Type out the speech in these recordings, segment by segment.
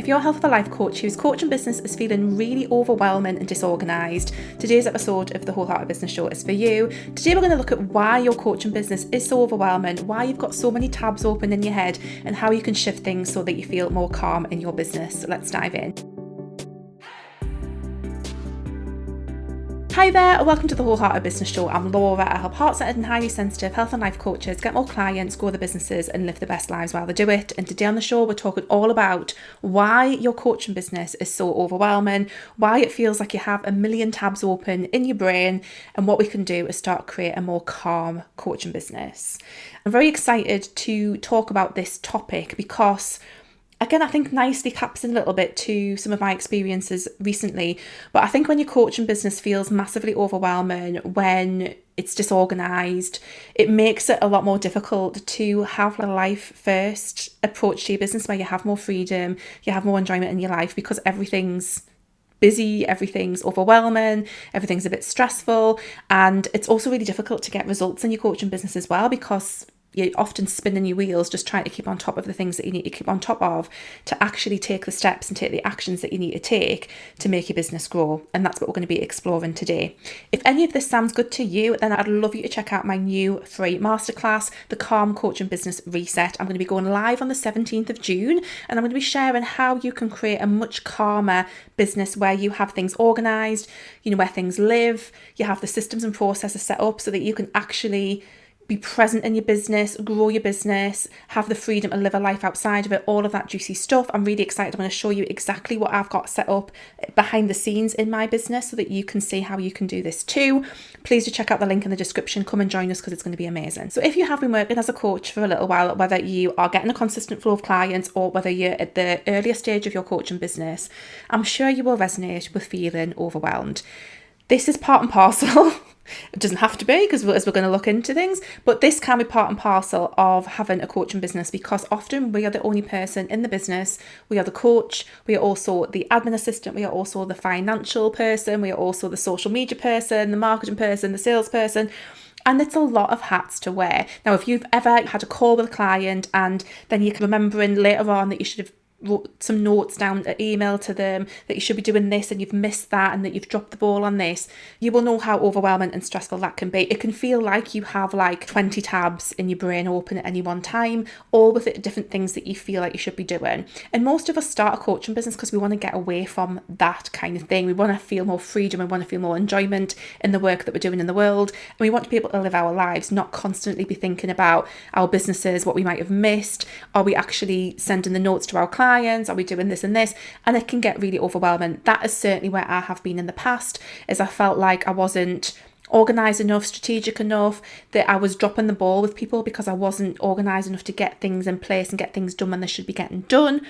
If you're a health of a life coach whose coaching business is feeling really overwhelming and disorganised, today's episode of the Wholehearted Business Show is for you. Today we're going to look at why your coaching business is so overwhelming, why you've got so many tabs open in your head, and how you can shift things so that you feel more calm in your business. So let's dive in. Hi there, and welcome to the Wholehearted Business Show. I'm Laura. I help heart-centered and highly sensitive health and life coaches get more clients, grow their businesses and live the best lives while they do it. And today on the show, we're talking all about why your coaching business is so overwhelming, why it feels like you have a million tabs open in your brain, and what we can do is start to create a more calm coaching business. I'm very excited to talk about this topic because again, I think nicely caps in a little bit to some of my experiences recently. But I think when your coaching business feels massively overwhelming, when it's disorganised, it makes it a lot more difficult to have a life first approach to your business where you have more freedom, you have more enjoyment in your life because everything's busy, everything's overwhelming, everything's a bit stressful. And it's also really difficult to get results in your coaching business as well because you're often spinning your wheels just trying to keep on top of the things that you need to keep on top of to actually take the steps and take the actions that you need to take to make your business grow. And that's what we're going to be exploring today. If any of this sounds good to you, then I'd love you to check out my new free masterclass, the Calm Coaching Business Reset. I'm going to be going live on the 17th of June, and I'm going to be sharing how you can create a much calmer business where you have things organised, where things live, you have the systems and processes set up so that you can actually be present in your business, grow your business, have the freedom to live a life outside of it, all of that juicy stuff. I'm really excited. I'm going to show you exactly what I've got set up behind the scenes in my business so that you can see how you can do this too. Please do check out the link in the description. Come and join us because it's going to be amazing. So if you have been working as a coach for a little while, whether you are getting a consistent flow of clients or whether you're at the earlier stage of your coaching business, I'm sure you will resonate with feeling overwhelmed. This is part and parcel. It doesn't have to be because as we're going to look into things, but this can be part and parcel of having a coaching business because often we are the only person in the business. We are the coach, we are also the admin assistant, we are also the financial person, we are also the social media person, the marketing person, the salesperson. And it's a lot of hats to wear. Now, if you've ever had a call with a client and then you're remembering later on that you should have wrote some notes down, an email to them that you should be doing this and you've missed that and that you've dropped the ball on this, you will know how overwhelming and stressful that can be. It can feel like you have like 20 tabs in your brain open at any one time, all with it different things that you feel like you should be doing. And most of us start a coaching business because we want to get away from that kind of thing. We want to feel more freedom, we want to feel more enjoyment in the work that we're doing in the world, and we want to be able to live our lives, not constantly be thinking about our businesses, what we might have missed. Are we actually sending the notes to our clients? Are we doing this and this? And it can get really overwhelming. That is certainly where I have been in the past, is I felt like I wasn't organised enough, strategic enough, that I was dropping the ball with people because I wasn't organised enough to get things in place and get things done when they should be getting done.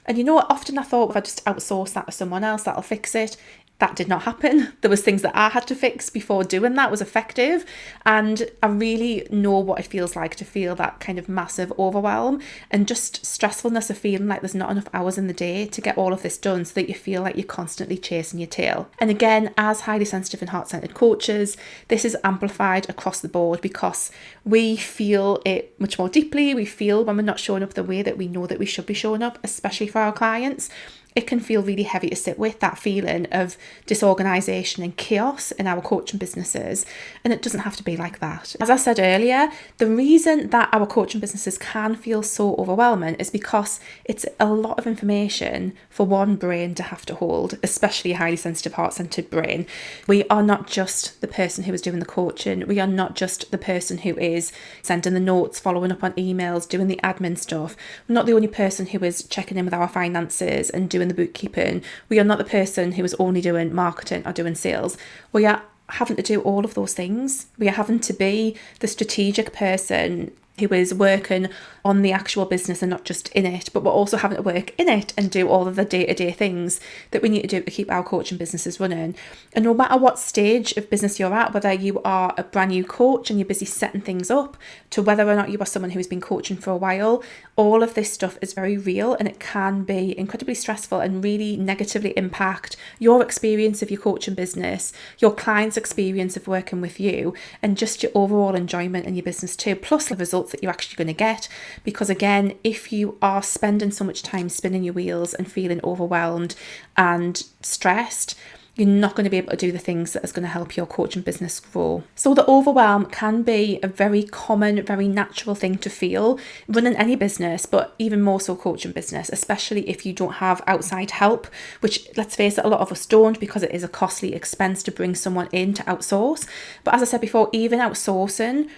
And you know what, often I thought if I just outsource that to someone else, that'll fix it. That did not happen. There was things that I had to fix before doing that was effective. And I really know what it feels like to feel that kind of massive overwhelm and just stressfulness of feeling like there's not enough hours in the day to get all of this done so that you feel like you're constantly chasing your tail. And again, as highly sensitive and heart-centered coaches, this is amplified across the board because we feel it much more deeply. We feel when we're not showing up the way that we know that we should be showing up, especially for our clients. It can feel really heavy to sit with, that feeling of disorganisation and chaos in our coaching businesses. And it doesn't have to be like that. As I said earlier, the reason that our coaching businesses can feel so overwhelming is because it's a lot of information for one brain to have to hold, especially a highly sensitive, heart-centered brain. We are not just the person who is doing the coaching. We are not just the person who is sending the notes, following up on emails, doing the admin stuff. We're not the only person who is checking in with our finances and doing the bookkeeping. We are not the person who is only doing marketing or doing sales. We are having to do all of those things. We are having to be the strategic person who is working on the actual business and not just in it, but we're also having to work in it and do all of the day-to-day things that we need to do to keep our coaching businesses running. And no matter what stage of business you're at, whether you are a brand new coach and you're busy setting things up, to whether or not you are someone who's been coaching for a while, all of this stuff is very real and it can be incredibly stressful and really negatively impact your experience of your coaching business, your client's experience of working with you, and just your overall enjoyment in your business too, plus the results results that you're actually going to get. Because again, if you are spending so much time spinning your wheels and feeling overwhelmed and stressed, you're not going to be able to do the things that is going to help your coaching business grow. So the overwhelm can be a very common, very natural thing to feel running any business, but even more so coaching business, especially if you don't have outside help, which, let's face it, a lot of us don't, because it is a costly expense to bring someone in to outsource. But as I said before, even outsourcing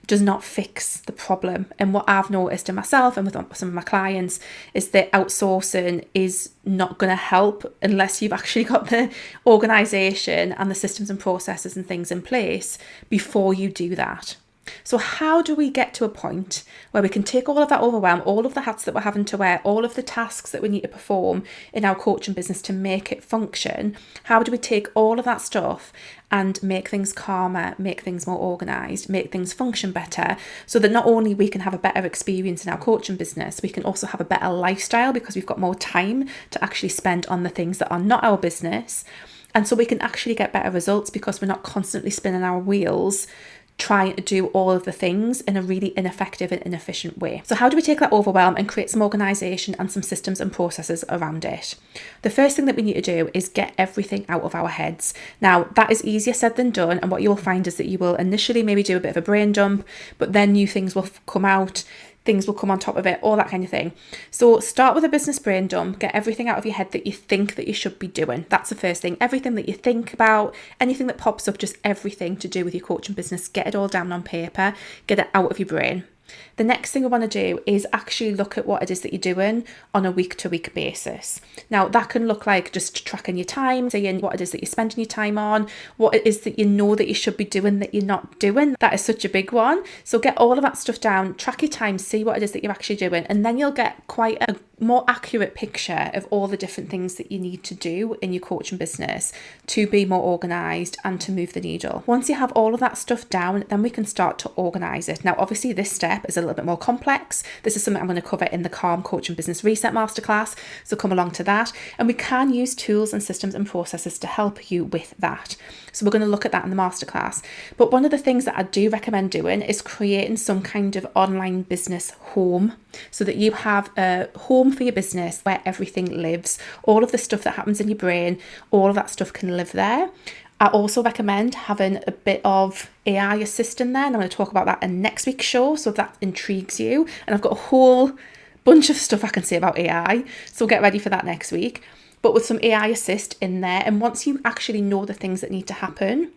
does not fix the problem. And what I've noticed in myself and with some of my clients is that outsourcing is not going to help unless you've actually got the organisation and the systems and processes and things in place before you do that. So how do we get to a point where we can take all of that overwhelm, all of the hats that we're having to wear, all of the tasks that we need to perform in our coaching business to make it function? How do we take all of that stuff and make things calmer, make things more organised, make things function better, so that not only we can have a better experience in our coaching business, we can also have a better lifestyle because we've got more time to actually spend on the things that are not our business. And so we can actually get better results because we're not constantly spinning our wheels trying to do all of the things in a really ineffective and inefficient way. So how do we take that overwhelm and create some organisation and some systems and processes around it? The first thing that we need to do is get everything out of our heads. Now, that is easier said than done, and what you'll find is that you will initially maybe do a bit of a brain dump, but then new things will come out, things will come on top of it, all that kind of thing. So start with a business brain dump, get everything out of your head that you think that you should be doing. That's the first thing. Everything that you think about, anything that pops up, just everything to do with your coaching business, get it all down on paper, get it out of your brain. The next thing we want to do is actually look at what it is that you're doing on a week-to-week basis. Now, that can look like just tracking your time, seeing what it is that you're spending your time on, what it is that you know that you should be doing that you're not doing. That is such a big one. So get all of that stuff down, track your time, see what it is that you're actually doing, and then you'll get quite a more accurate picture of all the different things that you need to do in your coaching business to be more organised and to move the needle. Once you have all of that stuff down, then we can start to organise it. Now, obviously this step is a little bit more complex. This is something I'm going to cover in the Calm Coaching Business Reset Masterclass, so come along to that. And we can use tools and systems and processes to help you with that. So we're going to look at that in the masterclass. But one of the things that I do recommend doing is creating some kind of online business home, so that you have a home for your business where everything lives. All of the stuff that happens in your brain, all of that stuff can live there. I also recommend having a bit of AI assist in there, and I'm going to talk about that in next week's show, so if that intrigues you. And I've got a whole bunch of stuff I can say about AI, so get ready for that next week. But with some AI assist in there, and once you actually know the things that need to happen,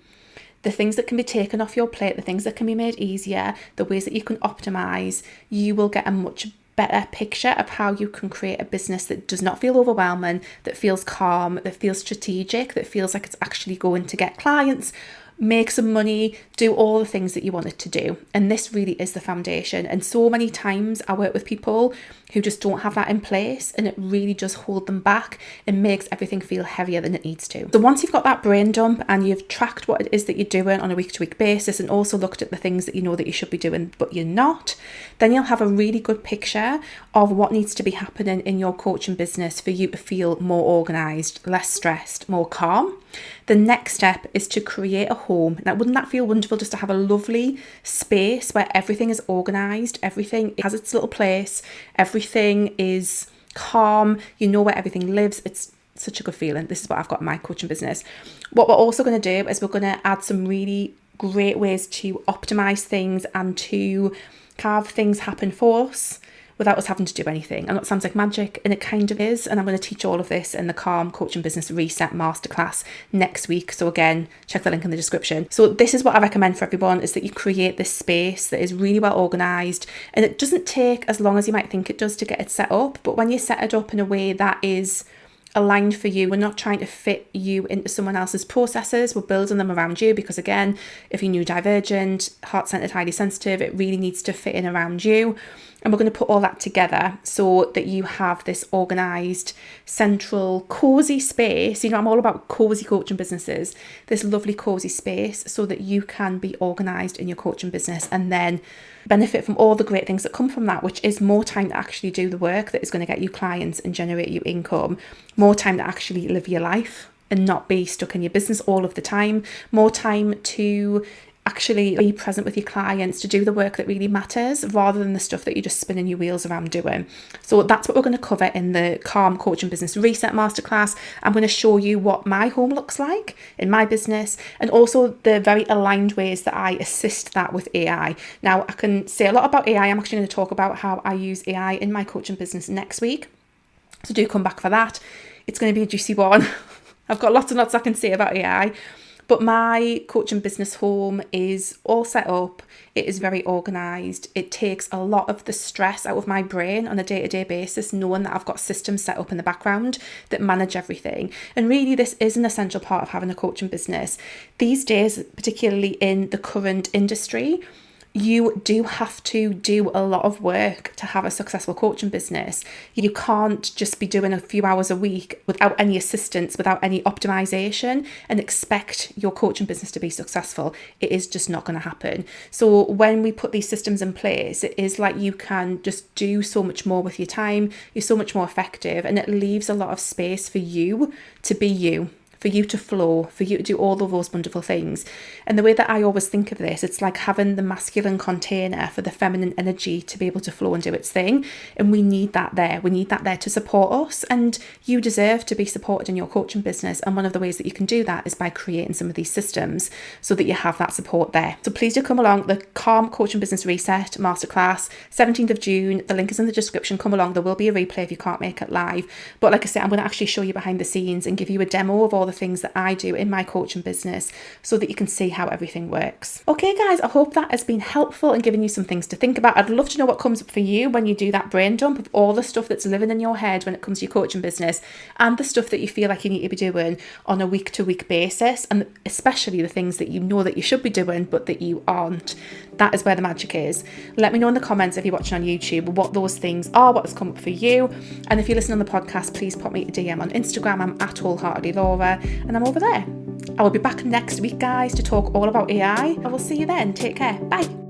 the things that can be taken off your plate, the things that can be made easier, the ways that you can optimize, you will get a much better picture of how you can create a business that does not feel overwhelming, that feels calm, that feels strategic, that feels like it's actually going to get clients, make some money, do all the things that you want it to do. And this really is the foundation. And so many times I work with people who just don't have that in place, and it really does hold them back and makes everything feel heavier than it needs to. So once you've got that brain dump and you've tracked what it is that you're doing on a week-to-week basis, and also looked at the things that you know that you should be doing but you're not, then you'll have a really good picture of what needs to be happening in your coaching business for you to feel more organised, less stressed, more calm. The next step is to create a home. Now, wouldn't that feel wonderful, just to have a lovely space where everything is organised, everything has its little place, everything is calm, you know where everything lives. It's such a good feeling. This is what I've got in my coaching business. What we're also going to do is we're going to add some really great ways to optimise things and to have things happen for us without us having to do anything. And that sounds like magic, and it kind of is. And I'm going to teach all of this in the Calm Coaching Business Reset Masterclass next week. So again, check the link in the description. So this is what I recommend for everyone, is that you create this space that is really well organised. And it doesn't take as long as you might think it does to get it set up. But when you set it up in a way that is aligned for you, we're not trying to fit you into someone else's processes, we're building them around you, because again, if you're neurodivergent, heart-centered, highly sensitive, it really needs to fit in around you. And we're going to put all that together so that you have this organised, central, cosy space. You know, I'm all about cosy coaching businesses, this lovely cosy space so that you can be organised in your coaching business and then benefit from all the great things that come from that, which is more time to actually do the work that is going to get you clients and generate you income, more time to actually live your life and not be stuck in your business all of the time, more time to actually be present with your clients, to do the work that really matters rather than the stuff that you're just spinning your wheels around doing. So that's what we're going to cover in the Calm Coaching Business Reset Masterclass. I'm going to show you what my home looks like in my business, and also the very aligned ways that I assist that with AI. Now, I can say a lot about AI. I'm actually going to talk about how I use AI in my coaching business next week. So do come back for that. It's going to be a juicy one. I've got lots and lots I can say about AI. But my coaching business home is all set up. It is very organised. It takes a lot of the stress out of my brain on a day-to-day basis, knowing that I've got systems set up in the background that manage everything. And really, this is an essential part of having a coaching business. These days, particularly in the current industry, you do have to do a lot of work to have a successful coaching business. You can't just be doing a few hours a week without any assistance, without any optimization, and expect your coaching business to be successful. It is just not going to happen. So when we put these systems in place, it is like you can just do so much more with your time. You're so much more effective, and it leaves a lot of space for you to be you, for you to flow, for you to do all of those wonderful things. And the way that I always think of this, it's like having the masculine container for the feminine energy to be able to flow and do its thing. And we need that there. We need that there to support us. And you deserve to be supported in your coaching business. And one of the ways that you can do that is by creating some of these systems so that you have that support there. So please do come along. The Calm Coaching Business Reset Masterclass, 17th of June. The link is in the description. Come along. There will be a replay if you can't make it live. But like I said, I'm going to actually show you behind the scenes and give you a demo of all the things that I do in my coaching business so that you can see how everything works. Okay guys, I hope that has been helpful and given you some things to think about. I'd love to know what comes up for you when you do that brain dump of all the stuff that's living in your head when it comes to your coaching business, and the stuff that you feel like you need to be doing on a week-to-week basis, and especially the things that you know that you should be doing but that you aren't. That is where the magic is. Let me know in the comments if you're watching on YouTube what those things are, what has come up for you. And if you're listening on the podcast, please pop me a DM on Instagram. I'm at wholeheartedlylaura, and I'm over there. I will be back next week, guys, to talk all about AI. I will see you then. Take care. Bye.